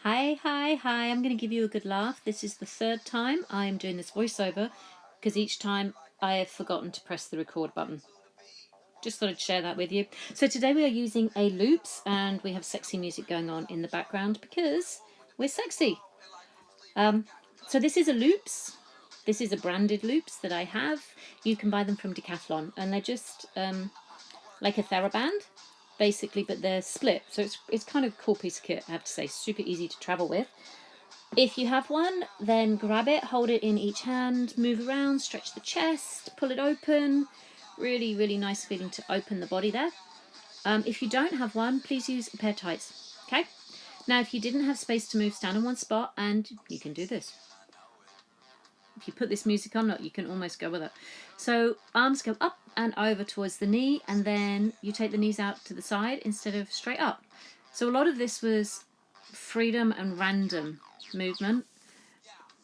Hi, I'm going to give you a good laugh. This is the third time I am doing this voiceover because each time I have forgotten to press the record button. Just thought I'd share that with you. So today we are using a loopz and we have sexy music going on in the background because we're sexy. So this is a loopz. This is a branded loopz that I have. You can buy them from Decathlon and they're just like a theraband basically, but they're split. So it's kind of a cool piece of kit, I have to say. Super easy to travel with. If you have one, then grab it, hold it in each hand, move around, stretch the chest, pull it open. Really, really nice feeling to open the body there. If you don't have one, please use a pair of tights. Okay? Now, if you didn't have space to move, stand in one spot and you can do this. If you put this music on, look, you can almost go with it. So arms go up and over towards the knee, and then you take the knees out to the side instead of straight up. So a lot of this was freedom and random movement.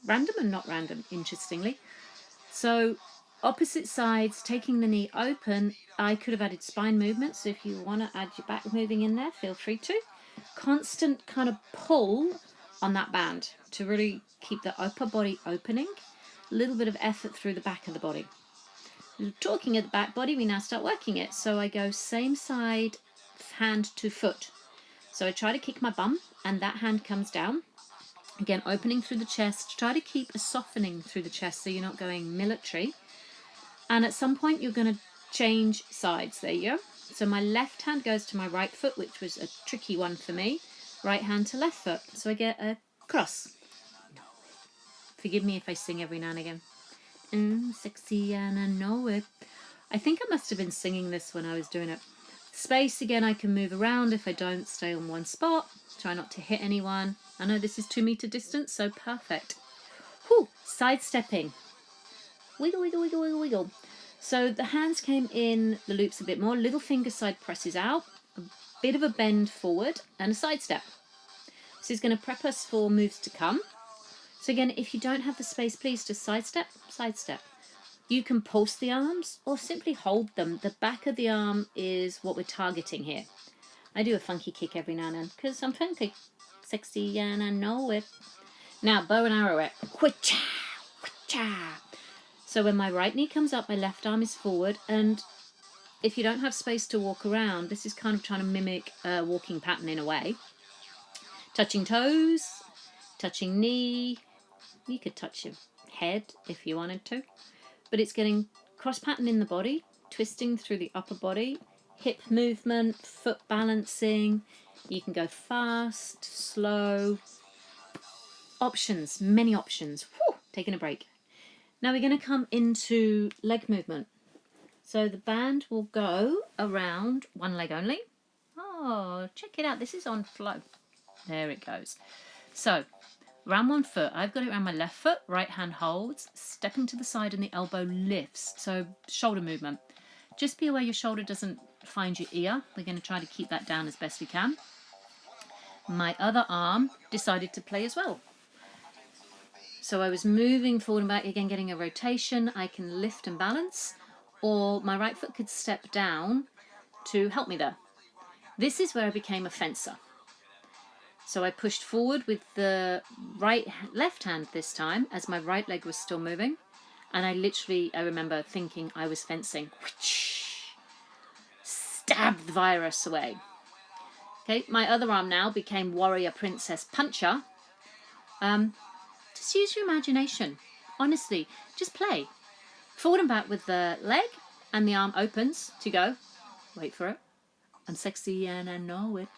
Random and not random, interestingly. So opposite sides, taking the knee open, I could have added spine movement. So if you want to add your back moving in there, feel free to. Constant kind of pull on that band to really keep the upper body opening. A little bit of effort through the back of the body. Talking of the back body, we now start working it. So I go same side, hand to foot. So I try to kick my bum and that hand comes down. Again, opening through the chest. Try to keep a softening through the chest so you're not going military. And at some point you're going to change sides. There you go. So my left hand goes to my right foot, which was a tricky one for me. Right hand to left foot. So I get a cross. Forgive me if I sing every now and again. Sexy and I know it. I think I must have been singing this when I was doing it. Space, again, I can move around if I don't stay on one spot. Try not to hit anyone. I know this is 2 meter distance, so perfect. Whew, sidestepping. Wiggle, wiggle, wiggle, wiggle, wiggle. So the hands came in the loopz a bit more. Little finger side presses out. A bit of a bend forward and a sidestep. This is going to prep us for moves to come. So again, if you don't have the space, please just sidestep, sidestep. You can pulse the arms or simply hold them. The back of the arm is what we're targeting here. I do a funky kick every now and then because I'm funky, sexy, and I know it. Now, bow and arrow it. Wha-cha, wha-cha. So when my right knee comes up, my left arm is forward. And if you don't have space to walk around, this is kind of trying to mimic a walking pattern in a way. Touching toes, touching knee. You could touch your head if you wanted to. But it's getting cross pattern in the body, twisting through the upper body, hip movement, foot balancing. You can go fast, slow. Options, many options. Whew, taking a break. Now we're going to come into leg movement. So the band will go around one leg only. Oh, check it out. This is on flow. There it goes. So around one foot, I've got it around my left foot, right hand holds, stepping to the side and the elbow lifts. So shoulder movement. Just be aware your shoulder doesn't find your ear. We're going to try to keep that down as best we can. My other arm decided to play as well. So I was moving forward and back, again getting a rotation. I can lift and balance, or my right foot could step down to help me there. This is where I became a fencer. So I pushed forward with the left hand this time as my right leg was still moving. And I remember thinking I was fencing. Stab the virus away. Okay, my other arm now became warrior princess puncher. Just use your imagination. Honestly, just play. Forward and back with the leg and the arm opens to go. Wait for it. I'm sexy and I know it.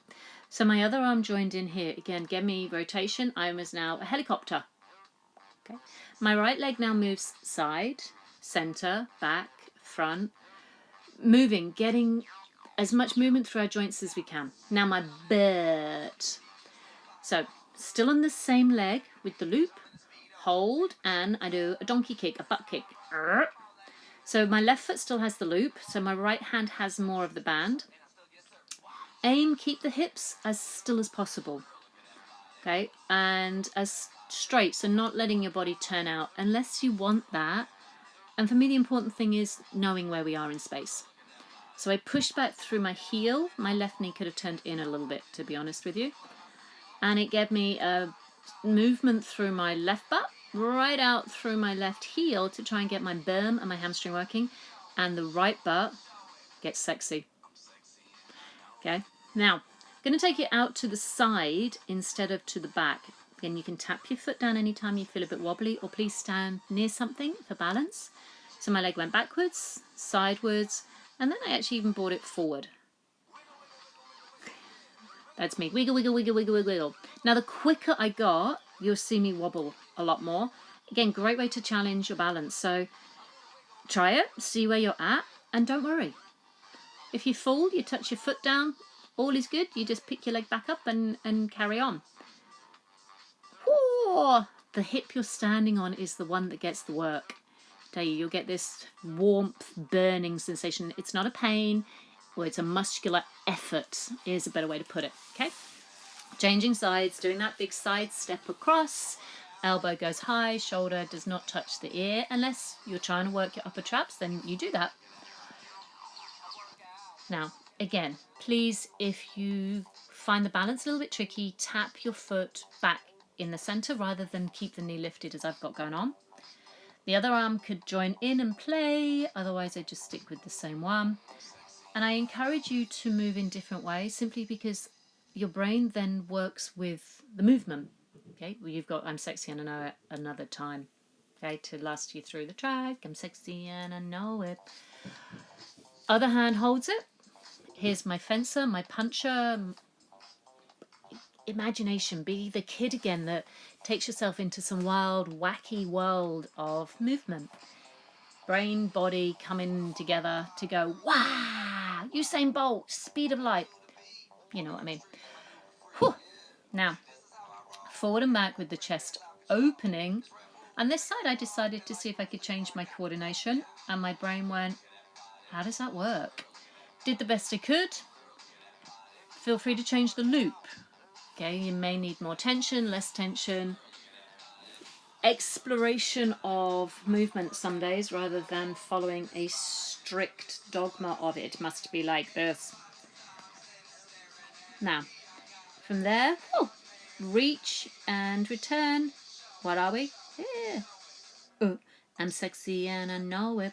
So my other arm joined in here. Again, give me rotation. I was now a helicopter. Okay. My right leg now moves side, center, back, front. Moving, getting as much movement through our joints as we can. Now my butt. So still on the same leg with the loop. Hold, and I do a donkey kick, a butt kick. So my left foot still has the loop. So my right hand has more of the band. Aim, keep the hips as still as possible, okay, and as straight, so not letting your body turn out unless you want that. And for me, the important thing is knowing where we are in space. So I pushed back through my heel. My left knee could have turned in a little bit, to be honest with you. and it gave me a movement through my left butt, right out through my left heel to try and get my berm and my hamstring working, and the right butt gets sexy. Okay, now I'm going to take it out to the side instead of to the back. Again, you can tap your foot down anytime you feel a bit wobbly, or please stand near something for balance. So my leg went backwards, sidewards, and then I actually even brought it forward. That's me. Wiggle, wiggle, wiggle, wiggle, wiggle, wiggle. Now, the quicker I got, you'll see me wobble a lot more. Again, great way to challenge your balance. So try it, see where you're at, and don't worry. If you fall, you touch your foot down, all is good. You just pick your leg back up and carry on. Whoa! The hip you're standing on is the one that gets the work. I tell you, you'll get this warmth, burning sensation. It's not a pain, or it's a muscular effort, is a better way to put it. Okay? Changing sides, doing that big side step across. Elbow goes high, shoulder does not touch the ear. Unless you're trying to work your upper traps, then you do that. Now, again, please, if you find the balance a little bit tricky, tap your foot back in the center rather than keep the knee lifted as I've got going on. The other arm could join in and play, otherwise I just stick with the same one. And I encourage you to move in different ways simply because your brain then works with the movement. Okay, well, you've got I'm sexy and I know it another time. Okay, to last you through the track. I'm sexy and I know it. Other hand holds it. Here's my fencer, my puncher. Imagination, be the kid again that takes yourself into some wild, wacky world of movement. Brain, body coming together to go, wow, Usain Bolt, speed of light. You know what I mean. Whew. Now, forward and back with the chest opening. And this side I decided to see if I could change my coordination. And my brain went, how does that work? Did the best I could. Feel free to change the loop. Okay, you may need more tension, less tension. Exploration of movement some days rather than following a strict dogma of it must be like this. Now, from there, reach and return. What are we? Yeah. I'm sexy and I know it.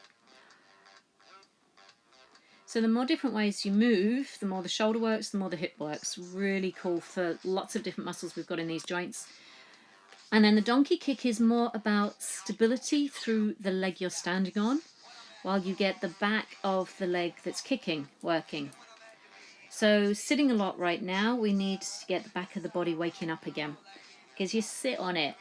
So the more different ways you move, the more the shoulder works, the more the hip works. Really cool for lots of different muscles we've got in these joints. And then the donkey kick is more about stability through the leg you're standing on, while you get the back of the leg that's kicking working. So sitting a lot right now, we need to get the back of the body waking up again, because you sit on it.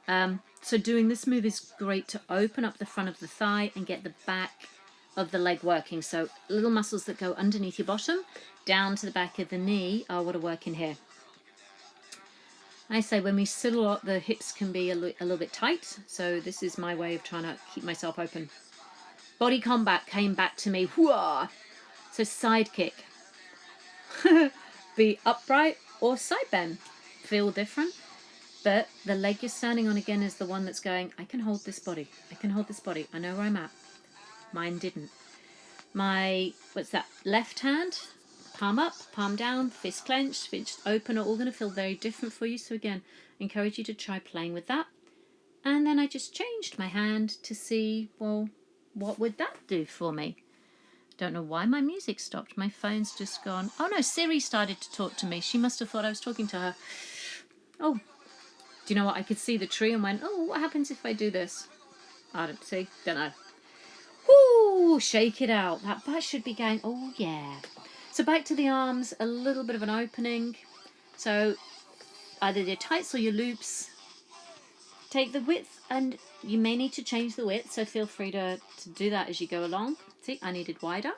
So doing this move is great to open up the front of the thigh and get the back of the leg working. So little muscles that go underneath your bottom, down to the back of the knee are what are working here. I say when we sit a lot, the hips can be a little bit tight. So this is my way of trying to keep myself open. Body combat came back to me. Whoa! So side kick. Be upright or side bend. Feel different. But the leg you're standing on again is the one that's going, I can hold this body. I can hold this body. I know where I'm at. Mine didn't. My, left hand, palm up, palm down, fist clenched, fist open, are all going to feel very different for you. So again, I encourage you to try playing with that. And then I just changed my hand to see, well, what would that do for me? Don't know why my music stopped. My phone's just gone. Oh no, Siri started to talk to me. She must have thought I was talking to her. Oh, do you know what? I could see the tree and went, oh, what happens if I do this? I don't know. Whoo, shake it out. That butt should be going, oh yeah. So back to the arms, a little bit of an opening. So either your tights or your loops. Take the width, and you may need to change the width, so feel free to do that as you go along. See, I needed wider.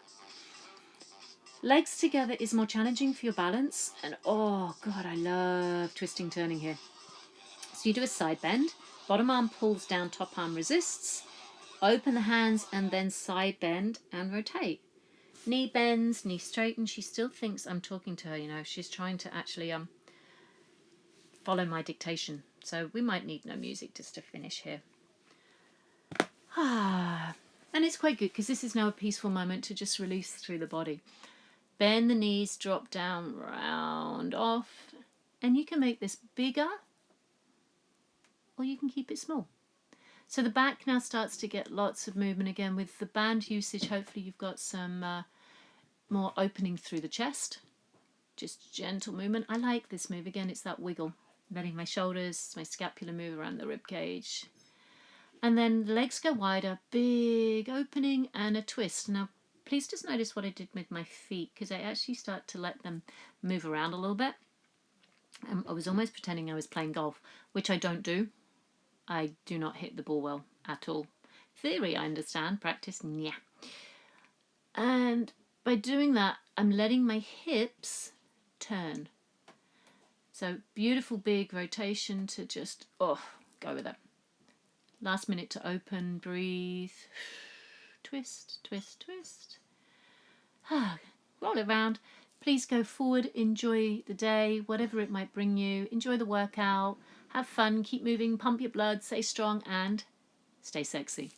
Legs together is more challenging for your balance, and oh God, I love twisting, turning here. So you do a side bend, bottom arm pulls down, top arm resists, open the hands, and then side bend and rotate. Knee bends, knee straighten. She still thinks I'm talking to her, you know. She's trying to actually follow my dictation. So we might need no music just to finish here. And it's quite good because this is now a peaceful moment to just release through the body. Bend the knees, drop down, round off, And you can make this bigger or you can keep it small. So the back now starts to get lots of movement again with the band usage. Hopefully you've got some more opening through the chest. Just gentle movement. I like this move. Again, it's that wiggle. Letting my shoulders, my scapula move around the rib cage. And then the legs go wider, big opening and a twist. Now, please just notice what I did with my feet because I actually start to let them move around a little bit. I was almost pretending I was playing golf, which I don't do. I do not hit the ball well at all. Theory, I understand. Practice, yeah. And by doing that, I'm letting my hips turn. So beautiful big rotation to just, go with it. Last minute to open, breathe, twist, twist, twist. Roll it around. Please go forward, enjoy the day, whatever it might bring you. Enjoy the workout, have fun, keep moving, pump your blood, stay strong and stay sexy.